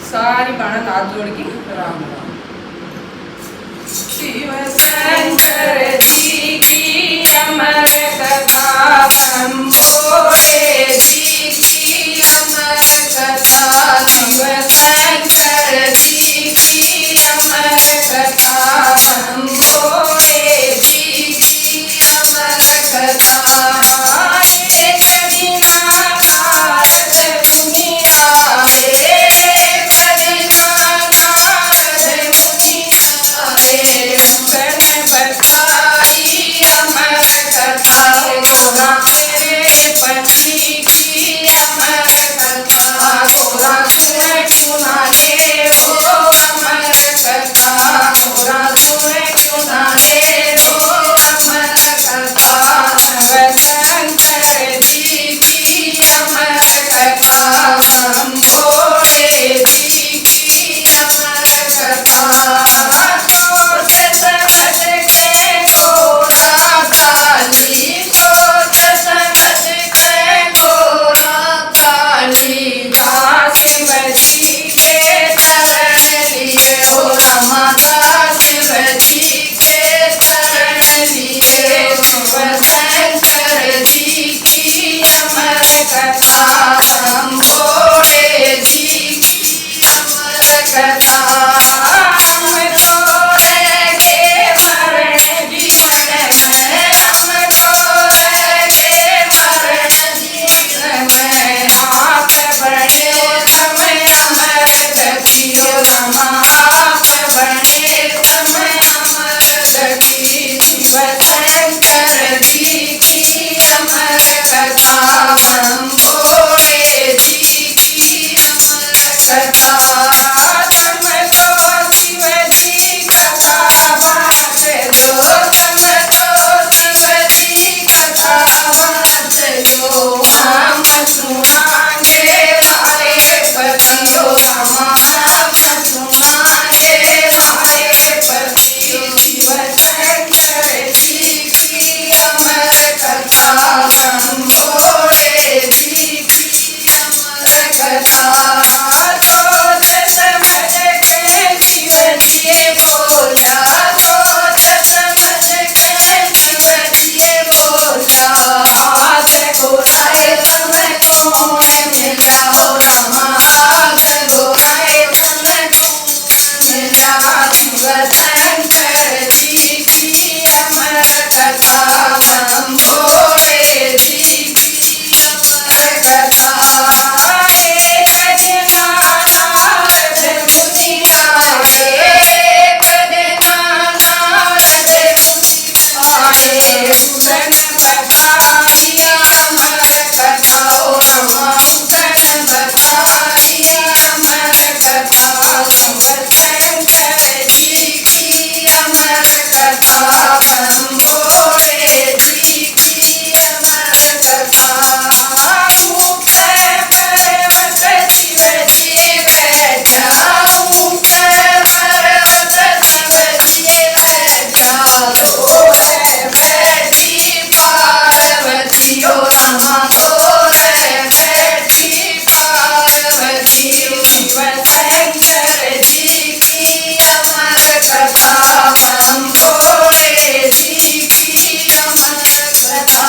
सारी बाणन हाथ जोड़ की राम राम। शिव शंकर जी की अमर कथा, ब्रह्म भोले जी की अमर कथा। शिव शंकर जी की अमर कथा, ब्रह्म भोले जी की अमर कथा। एक दीनानाथ दुनिया में, एक दीनानाथ दुनिया में, उनने बताई अमर कथा। गोरा तेरे पति की अमर कथा, गोरा सुन सुना ले वो अमर कथा, गोरा सुन सुना ले वो अमर कथा। शिव शंकर जी की अमर कथा, ब्रह्म भोले जी की अमर कथा। सोच समझ के गोरा काली, सोच समझ के गोरा काली, जा शिव जी के शरण लिए हो रमाता, शिव जी के शरण लिए। शिव शंकर जी की अमर कथा, ब्रह्म भोले जी की अमर कथा। हम तो रहेंगे मरण जीवन में, हम तो रहेंगे मरण जीवन में। आप बड़े समय अमर गति रमा, आप बड़े समय अमर गति। शिव शंकर जी की अमर कथा, ब्रह्म भोले जी की अमर कथा। तुम तो शिव जी कथा बात जो, तुम तो शिव जी कथा बात जो। हम सुनांगे भाई पतियो रमा, हम सुनांगे भाई पतियो। शिव शंकर जी की अमर कथा, ब्रह्म भोले जी की अमर कथा। सोच समझ के शिव जी बोला, सोच समझ के शिव जी बोला। हाथ गोराए समय कौन मिला हो रमा, हाथ गोराए समय कौन मिला। शिव शंकर जी की अमर कथा, ब्रह्म भोले जी की अमर कथा। एक दीनानाथ दुनिया में, एक दीनानाथ दुनिया में, उनने बताई अमर कथा। ओ रमा उनने बताई अमर कथा। शिव शंकर जी की अमर कथा, ब्रह्म भोले जी की अमर कथा। ऊंचे पर्वत शिव जी बैठा, ऊंचे पर्वत शिव जी बैठा। दो है बैठी पार्वती ओ रमा, दो है बैठी पार्वती। शिव शंकर जी की अमर कथा, ब्रह्म भोले जी की अमर कथा।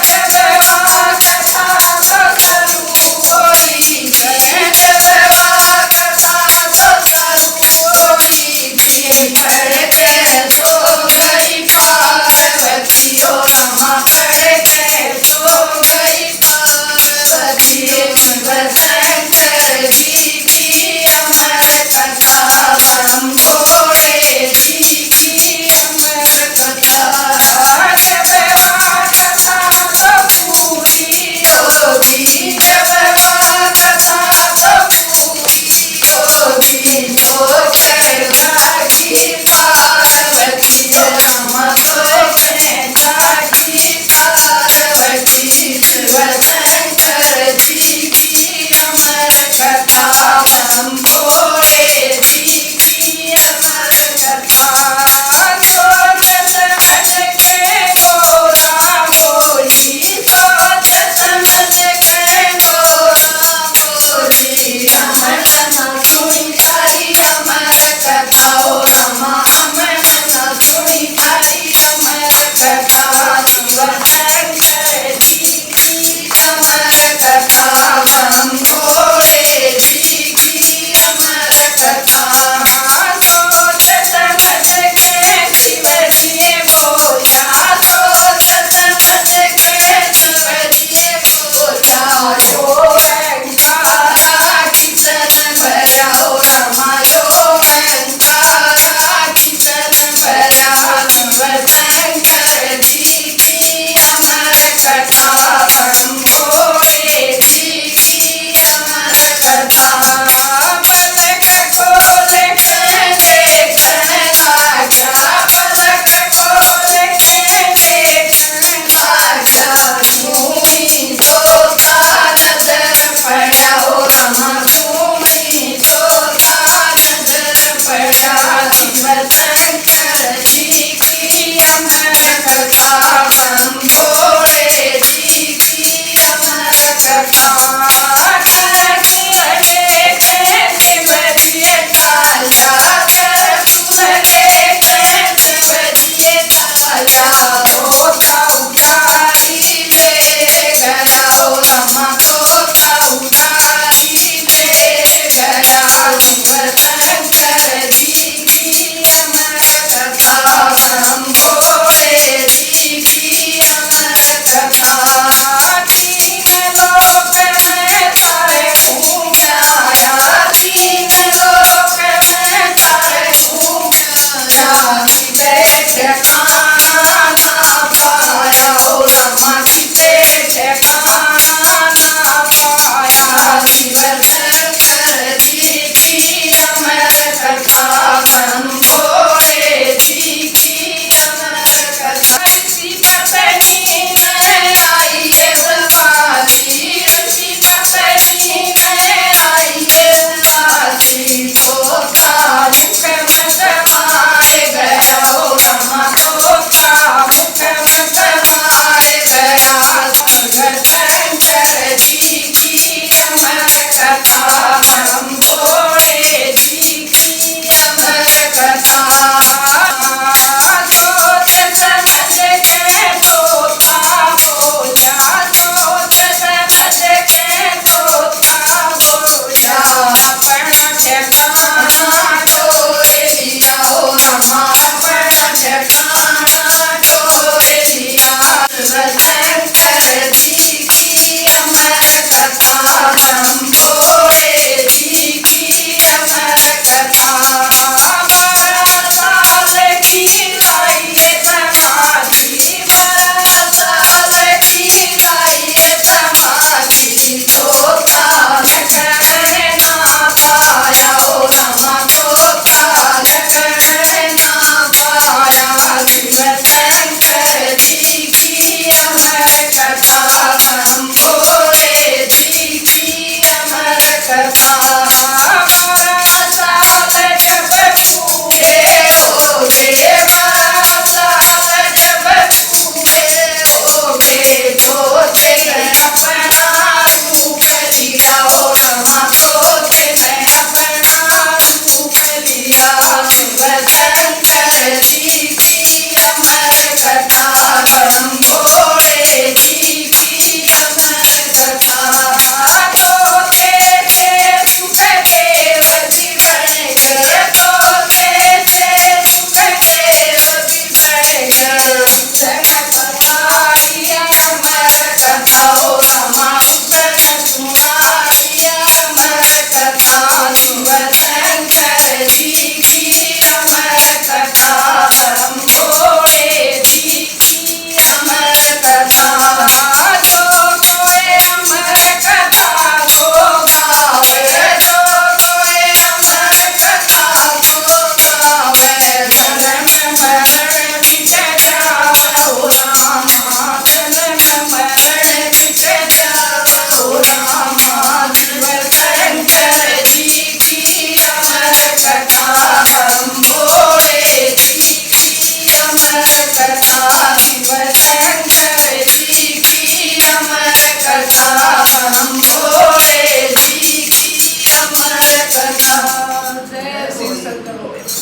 जब वहाँ कथा तो करूँ कोई भी, जब वहाँ कथा तो करूँ कोई भी। पढ़ के सो गई पार्वती ओ रमा, पढ़ के सो गई पार्वती। शिव शंकर जी की સત્ય હોય.